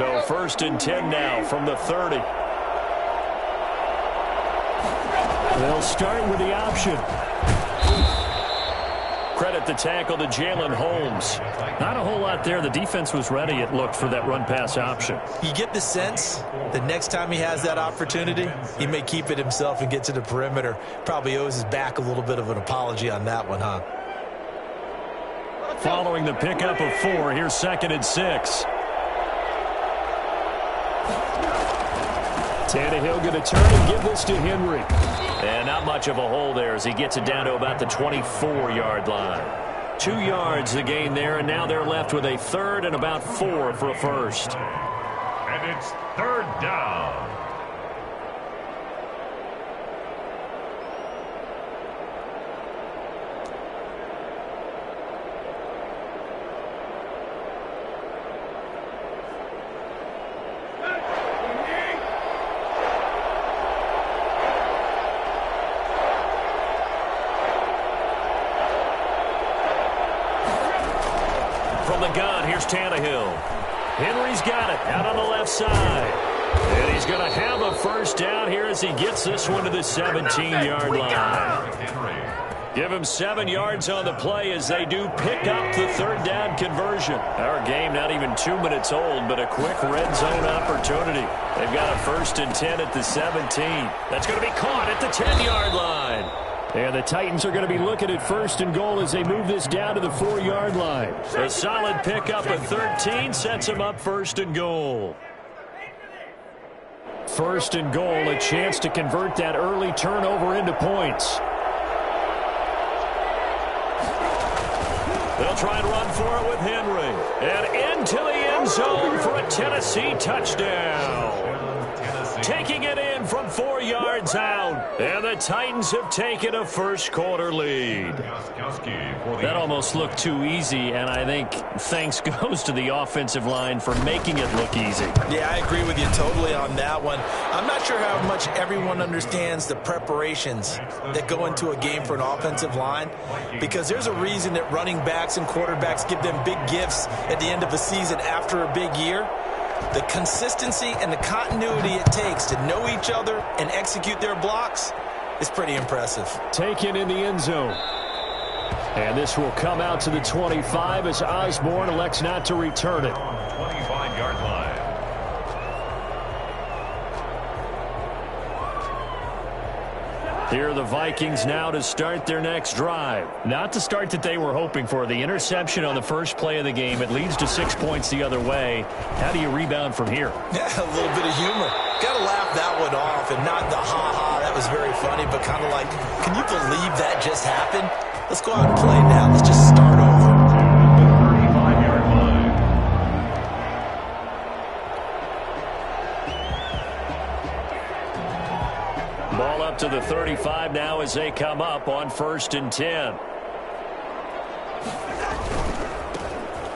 So 1st and 10 now from the 30. They'll start with the option. Credit the tackle to Jalen Holmes. Not a whole lot there. The defense was ready, it looked, for that run-pass option. You get the sense that next time he has that opportunity, he may keep it himself and get to the perimeter. Probably owes his back a little bit of an apology on that one, huh? Following the pickup of 4, here's 2nd and 6. Tannehill going to turn and give this to Henry. And not much of a hole there as he gets it down to about the 24-yard line. 2 yards the gain there, and now they're left with a 3rd and about 4 for a first. And it's 3rd down. From the gun, here's Tannehill. Henry's got it out on the left side. And he's going to have a first down here as he gets this one to the 17-yard line. Give him 7 yards on the play as they do pick up the 3rd down conversion. Our game not even 2 minutes old, but a quick red zone opportunity. They've got a 1st and 10 at the 17. That's going to be caught at the 10-yard line. And the Titans are going to be looking at 1st and goal as they move this down to the 4-yard line. A solid pickup of 13 sets them up 1st and goal. 1st and goal, a chance to convert that early turnover into points. They'll try and run for it with Henry. And into the end zone for a Tennessee touchdown. Taking it in from 4 yards out. And the Titans have taken a first-quarter lead. That almost looked too easy, and I think thanks goes to the offensive line for making it look easy. Yeah, I agree with you totally on that one. I'm not sure how much everyone understands the preparations that go into a game for an offensive line, because there's a reason that running backs and quarterbacks give them big gifts at the end of a season after a big year. The consistency and the continuity it takes to know each other and execute their blocks is pretty impressive. Taken in the end zone. And this will come out to the 25 as Osborne elects not to return it. 25-yard line. Here are the Vikings now to start their next drive. Not the start that they were hoping for. The interception on the first play of the game. It leads to 6 points the other way. How do you rebound from here? Yeah, a little bit of humor. Got to laugh that one off and not the ha-ha. That was very funny, but kind of like, can you believe that just happened? Let's go out and play now. Let's just start over. 35-yard line. Ball up to the 35 now as they come up on 1st and 10.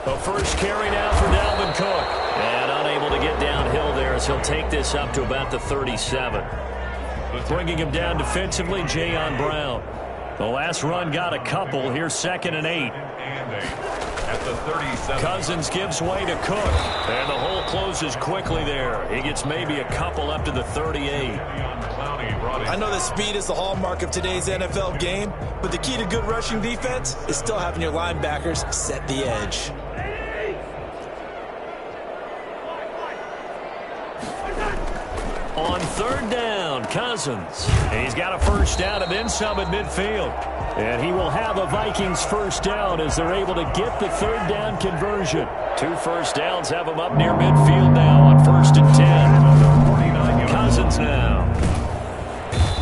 The first carry now for Dalvin Cook. And unable to get downhill there as he'll take this up to about the 37. Bringing him down defensively, Jayon Brown. The last run got a couple. Here's 2nd and 8. At the 37. Cousins gives way to Cook. And the hole closes quickly there. He gets maybe a couple up to the 38. I know that speed is the hallmark of today's NFL game, but the key to good rushing defense is still having your linebackers set the edge. On 3rd down, Cousins. He's got a first down and then some at midfield. And he will have a Vikings first down as they're able to get the 3rd down conversion. 2 first downs have him up near midfield now on 1st and 10. Cousins now.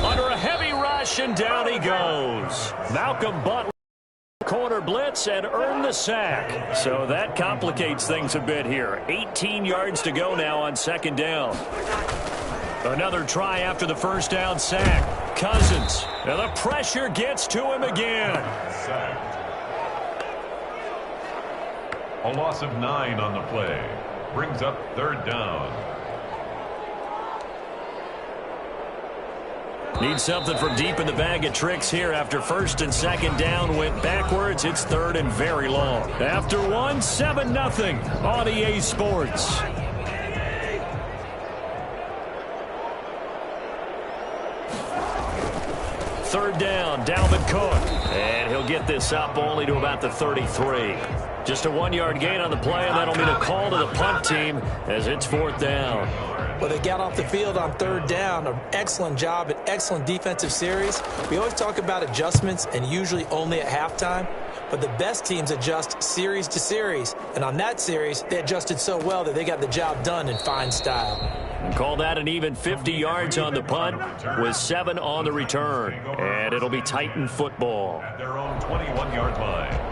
Under a heavy rush and down he goes. Malcolm Butler. Corner blitz and earn the sack. So that complicates things a bit here. 18 yards to go now on 2nd down. Another try after the first down sack. Cousins. And the pressure gets to him again. A loss of 9 on the play. Brings up 3rd down. Need something from deep in the bag of tricks here after 1st and 2nd down went backwards. It's 3rd and very long. After 1, 7-0 on EA Sports. third down. Dalvin Cook. And he'll get this up only to about the 33. Just a 1-yard gain on the play, and that'll mean a call to the punt team as it's fourth down. Well, they got off the field on third down. An excellent job, an excellent defensive series. We always talk about adjustments, and usually only at halftime. But the best teams adjust series to series. And on that series, they adjusted so well that they got the job done in fine style. And call that an even 50 yards on the punt with 7 on the return. And it'll be Titan football. At their own 21-yard line.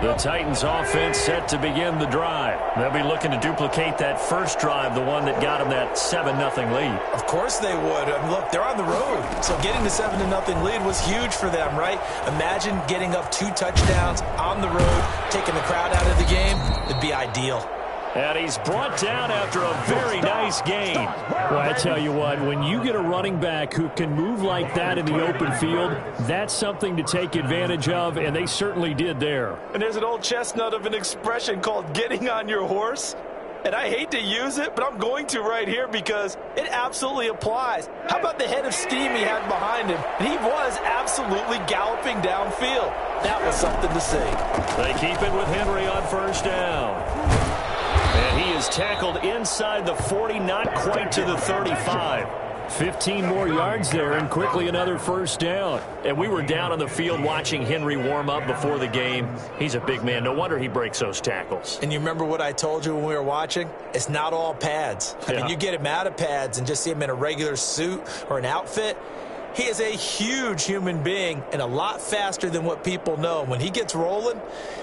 The Titans offense set to begin the drive. They'll be looking to duplicate that first drive, the one that got them that 7-0 lead. Of course they would. I mean, look, they're on the road. So getting the 7-0 lead was huge for them, right? Imagine getting up 2 touchdowns on the road, taking the crowd out of the game. It'd be ideal. And he's brought down after a very nice gain. Well, I tell you what, when you get a running back who can move like that in the open field, that's something to take advantage of, and they certainly did there. And there's an old chestnut of an expression called getting on your horse. And I hate to use it, but I'm going to right here because it absolutely applies. How about the head of steam he had behind him? And he was absolutely galloping downfield. That was something to see. They keep it with Henry on first down. And he is tackled inside the 40, not quite to the 35. 15 more yards there, and quickly another first down. And we were down on the field watching Henry warm up before the game. He's a big man. No wonder he breaks those tackles. And you remember what I told you when we were watching? It's not all pads. I mean, you get him out of pads and just see him in a regular suit or an outfit. He is a huge human being and a lot faster than what people know. When he gets rolling,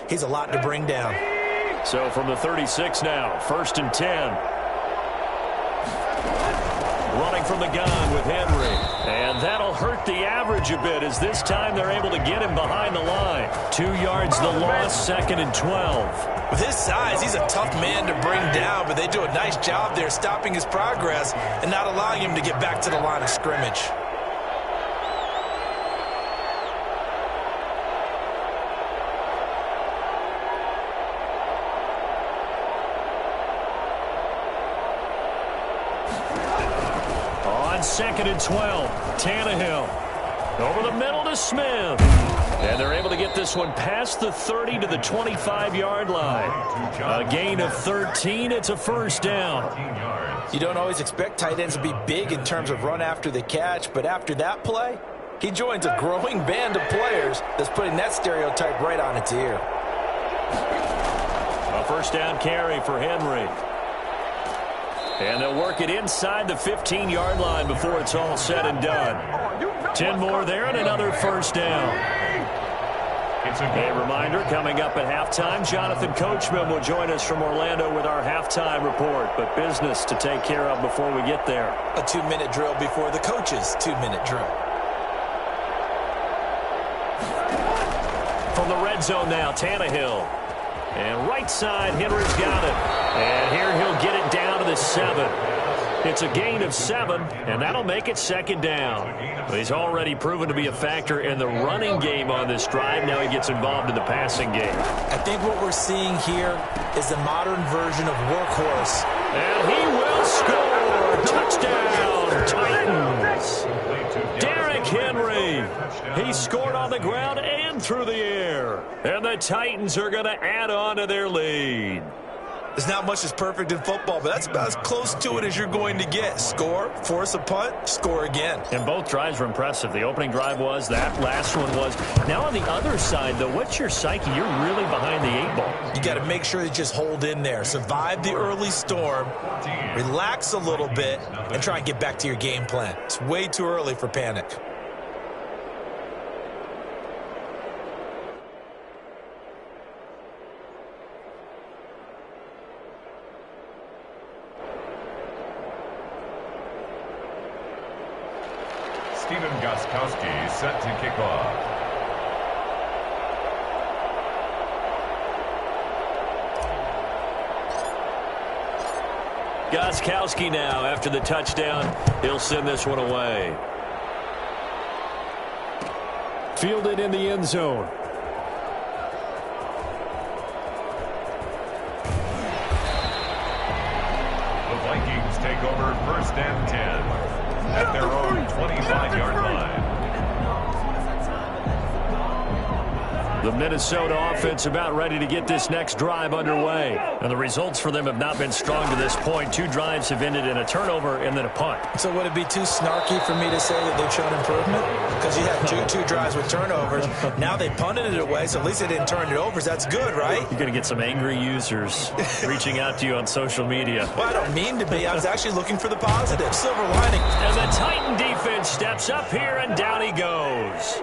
he's a lot to bring down. So from the 36 now, 1st and 10. Running from the gun with Henry. And that'll hurt the average a bit as this time they're able to get him behind the line. 2 yards the loss, 2nd and 12. With his size, he's a tough man to bring down, but they do a nice job there stopping his progress and not allowing him to get back to the line of scrimmage. On 2nd and 12, Tannehill. Over the middle to Smith. And they're able to get this one past the 30 to the 25-yard line. A gain of 13. It's a first down. You don't always expect tight ends to be big in terms of run after the catch, but after that play, he joins a growing band of players that's putting that stereotype right on its ear. A first down carry for Henry. And they'll work it inside the 15-yard line before it's all said and done. 10 more there and another first down. A reminder, coming up at halftime, Jonathan Coachman will join us from Orlando with our halftime report. But business to take care of before we get there. A 2-minute drill before the coach's 2-minute drill. From the red zone now, Tannehill. And right side, Henry's got it. And here he'll get it down to the 7. It's a gain of 7, and that'll make it 2nd down. But he's already proven to be a factor in the running game on this drive. Now he gets involved in the passing game. I think what we're seeing here is the modern version of workhorse. And he will score. Touchdown, Titans. Derrick Henry. He scored on the ground and through the air. And the Titans are going to add on to their lead. There's not much that's perfect in football, but that's about as close to it as you're going to get. Score, force a punt, score again. And both drives were impressive. The opening drive was, that last one was. Now on the other side, though, what's your psyche? You're really behind the 8 ball. You got to make sure you just hold in there. Survive the early storm, relax a little bit, and try and get back to your game plan. It's way too early for panic. Stephen Gostkowski set to kick off. Gostkowski now after the touchdown. He'll send this one away. Fielded in the end zone. The Vikings take over 1st and 10 at their own 25-yard line. The Minnesota offense about ready to get this next drive underway. And the results for them have not been strong to this point. 2 drives have ended in a turnover and then a punt. So would it be too snarky for me to say that they've shown improvement? Because you had two drives with turnovers. Now they punted it away, so at least they didn't turn it over. That's good, right? You're going to get some angry users reaching out to you on social media. Well, I don't mean to be. I was actually looking for the positive. Silver lining. And the Titan defense steps up here, and down he goes.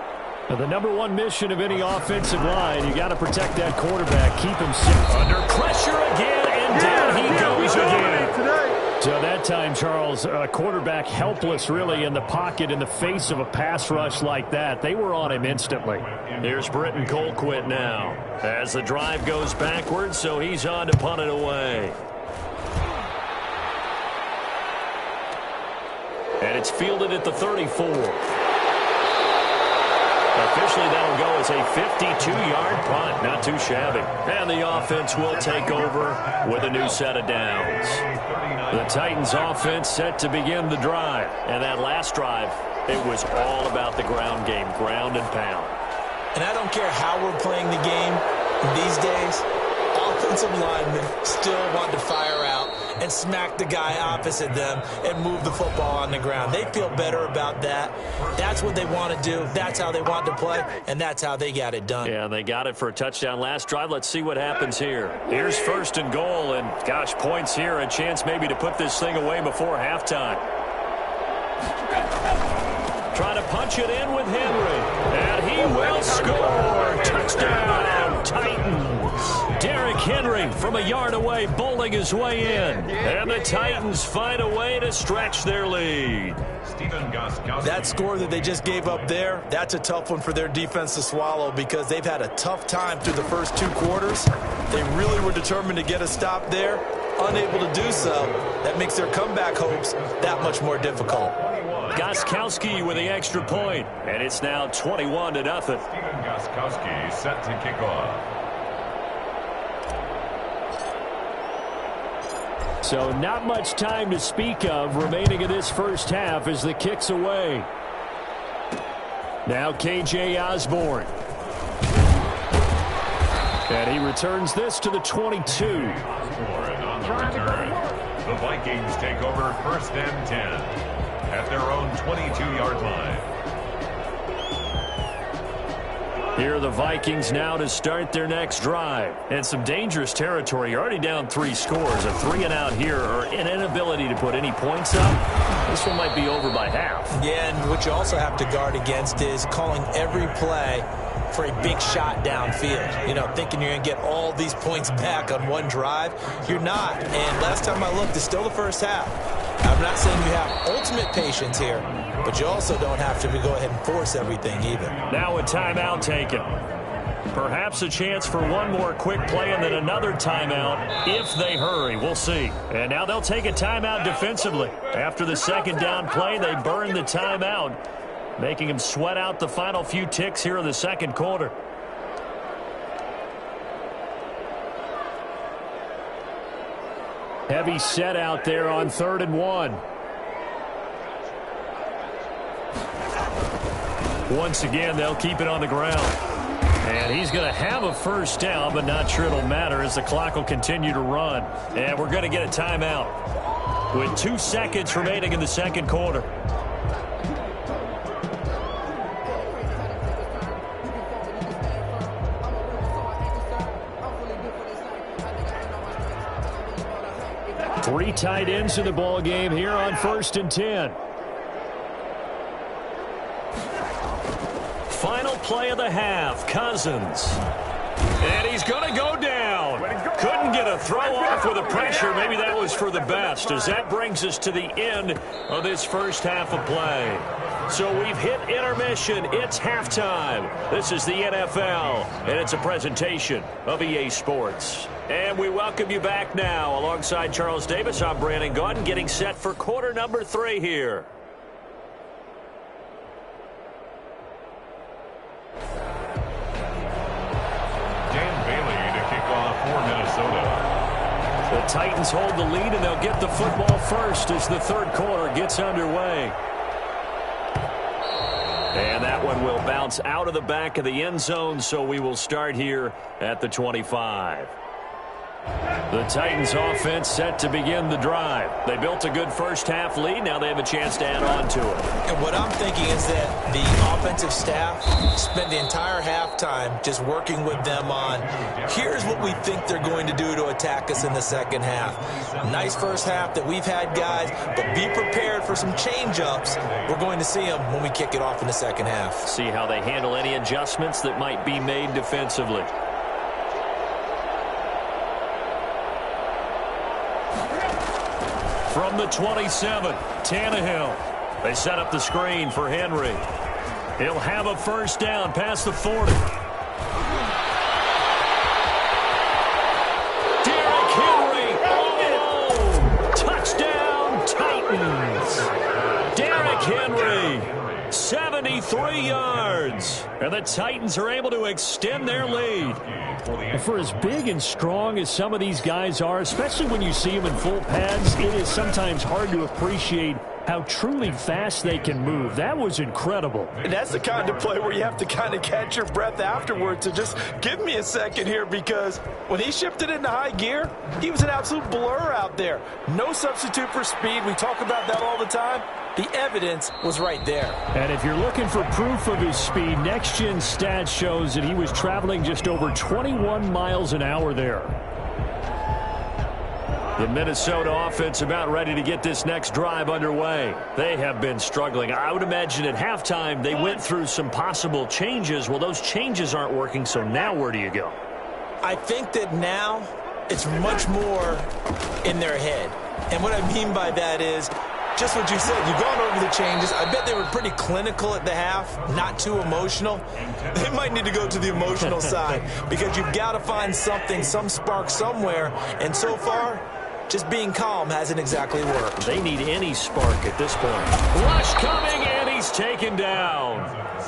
Now, the number one mission of any offensive line, you got to protect that quarterback. Keep him safe. Under pressure again, and down he goes again. So that time, Charles, quarterback helpless really in the pocket in the face of a pass rush like that. They were on him instantly. Here's Britton Colquitt now as the drive goes backwards, so he's on to punt it away. And it's fielded at the 34. Officially, that'll go as a 52-yard punt. Not too shabby. And the offense will take over with a new set of downs. The Titans offense set to begin the drive. And that last drive, it was all about the ground game, ground and pound. And I don't care how we're playing the game these days, offensive linemen still want to fire out and smack the guy opposite them and move the football on the ground. They feel better about that. That's what they want to do. That's how they want to play, and that's how they got it done. Yeah, they got it for a touchdown last drive. Let's see what happens here. Here's 1st and goal, and gosh, points here. A chance maybe to put this thing away before halftime. Trying to punch it in with Henry, and he will score. Touchdown, Titans. Derrick Henry from a yard away bowling his way in. And the Titans find a way to stretch their lead. That score that they just gave up there, that's a tough one for their defense to swallow because they've had a tough time through the first 2 quarters. They really were determined to get a stop there, unable to do so. That makes their comeback hopes that much more difficult. Gostkowski with the extra point, and it's now 21-0. Stephen Gostkowski set to kick off. So not much time to speak of remaining in this first half as the kick's away. Now K.J. Osborne. And he returns this to the 22. Osborne on the return. The Vikings take over 1st and 10 at their own 22-yard line. Here are the Vikings now to start their next drive. And some dangerous territory. You're already down 3 scores. A 3-and-out here or an inability to put any points up. This one might be over by half. Yeah, and what you also have to guard against is calling every play for a big shot downfield. You know, thinking you're going to get all these points back on one drive. You're not. And last time I looked, it's still the first half. I'm not saying you have ultimate patience here, but you also don't have to go ahead and force everything either. Now a timeout taken. Perhaps a chance for one more quick play and then another timeout if they hurry. We'll see. And now they'll take a timeout defensively. After the 2nd down play, they burn the timeout, making them sweat out the final few ticks here in the 2nd quarter. Heavy set out there on 3rd and 1. Once again, they'll keep it on the ground. And he's going to have a first down, but not sure it'll matter as the clock will continue to run. And we're going to get a timeout with 2 seconds remaining in the 2nd quarter. Three tight ends in the ball game here on 1st and 10. Final play of the half, Cousins. And he's going to go down. Couldn't get a throw off with the pressure. Maybe that was for the best, as that brings us to the end of this first half of play. So we've hit intermission. It's halftime. This is the NFL, and it's a presentation of EA Sports. And we welcome you back now. Alongside Charles Davis, I'm Brandon Gaudin, getting set for quarter number 3 here. The Titans hold the lead, and they'll get the football first as the 3rd quarter gets underway. And that one will bounce out of the back of the end zone, so we will start here at the 25. The Titans offense set to begin the drive. They built a good first half lead. Now they have a chance to add on to it. And what I'm thinking is that the offensive staff spent the entire halftime just working with them on, here's what we think they're going to do to attack us in the second half. Nice first half that we've had, guys, but be prepared for some change-ups. We're going to see them when we kick it off in the second half. See how they handle any adjustments that might be made defensively. From the 27, Tannehill. They set up the screen for Henry. He'll have a first down past the 40. Derrick Henry. Oh, touchdown, Titans. Derrick Henry, 73 yards. And the Titans are able to extend their lead. For as big and strong as some of these guys are, especially when you see them in full pads, it is sometimes hard to appreciate how truly fast they can move. That was incredible. And that's the kind of play where you have to kind of catch your breath afterwards to just give me a second here, because when he shifted into high gear, he was an absolute blur out there. No substitute for speed. We talk about that all the time. The evidence was right there. And if you're looking for proof of his speed, Next Gen Stats shows that he was traveling just over 21 miles an hour there. The Minnesota offense about ready to get this next drive underway. They have been struggling. I would imagine at halftime they went through some possible changes. Well, those changes aren't working, so now where do you go? I think that now it's much more in their head. And what I mean by that is, just what you said, you've gone over the changes. I bet they were pretty clinical at the half, not too emotional. They might need to go to the emotional side, because you've got to find something, some spark somewhere. And so far, just being calm hasn't exactly worked. They need any spark at this point. Rush coming, and he's taken down.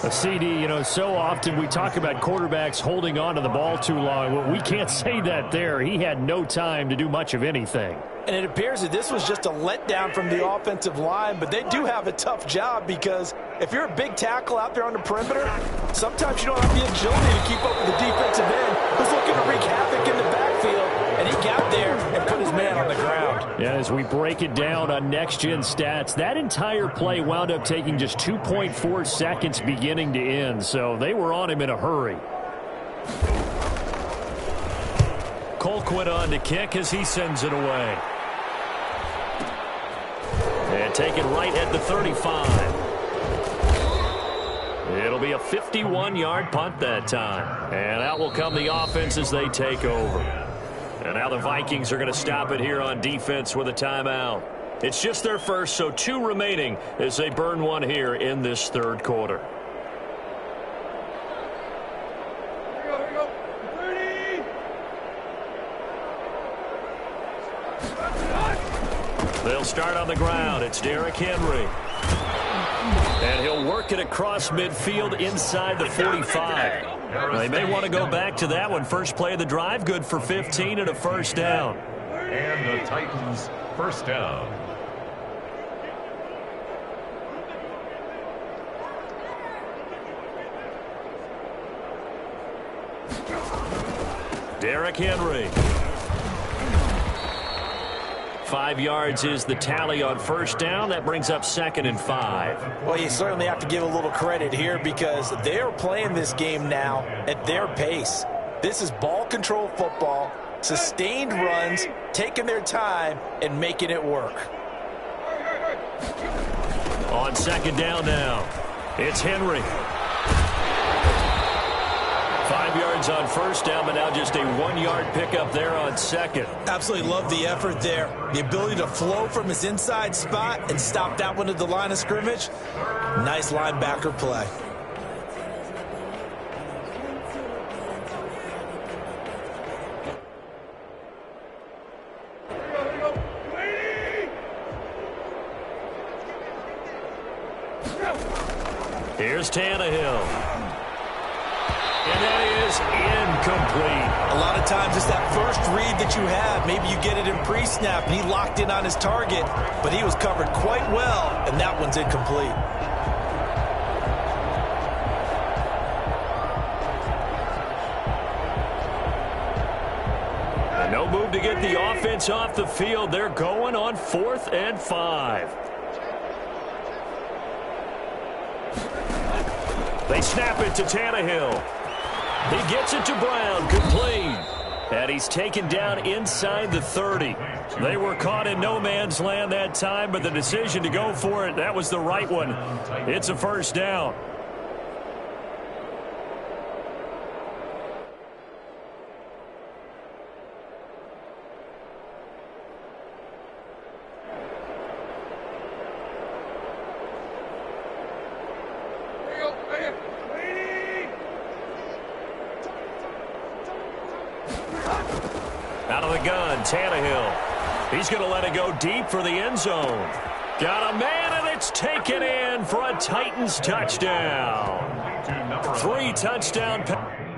A CD, you know, so often we talk about quarterbacks holding on to the ball too long. Well, we can't say that there. He had no time to do much of anything. And it appears that this was just a letdown from the offensive line, but they do have a tough job, because if you're a big tackle out there on the perimeter, sometimes you don't have the agility to keep up with the defensive end who's looking to wreak havoc in the backfield, and he got there and put his man on the ground. Yeah, as we break it down on Next Gen Stats, that entire play wound up taking just 2.4 seconds beginning to end, so they were on him in a hurry. Colquitt on to kick as he sends it away. And taken right at the 35. It'll be a 51-yard punt that time. And out will come the offense as they take over. And now the Vikings are going to stop it here on defense with a timeout. It's just their first, so 2 remaining as they burn one here in this third quarter. They'll start on the ground. It's Derrick Henry. And he'll work it across midfield inside the 45. Well, they may want to go back to that one. First play of the drive, good for 15 and a first down. And the Titans first down. Derrick Henry. 5 yards is the tally on first down. That brings up 2nd and 5. Well, you certainly have to give a little credit here, because they're playing this game now at their pace. This is ball control football, sustained runs, taking their time and making it work. On 2nd down now, it's Henry. 5 yards on first down, but now just a 1-yard pickup there on 2nd. Absolutely love the effort there. The ability to flow from his inside spot and stop that one at the line of scrimmage. Nice linebacker play. Here's Tannehill. And that is incomplete. A lot of times it's that first read that you have. Maybe you get it in pre-snap and he locked in on his target, but he was covered quite well, and that one's incomplete. to get the offense off the field. They're going on 4th and 5. They snap it to Tannehill. He gets it to Brown, complete. And he's taken down inside the 30. They were caught in no man's land that time, but the decision to go for it, that was the right one. It's a first down. Out of the gun, Tannehill. He's going to let it go deep for the end zone. Got a man, and it's taken in for a Titans touchdown. 3 touchdown passes.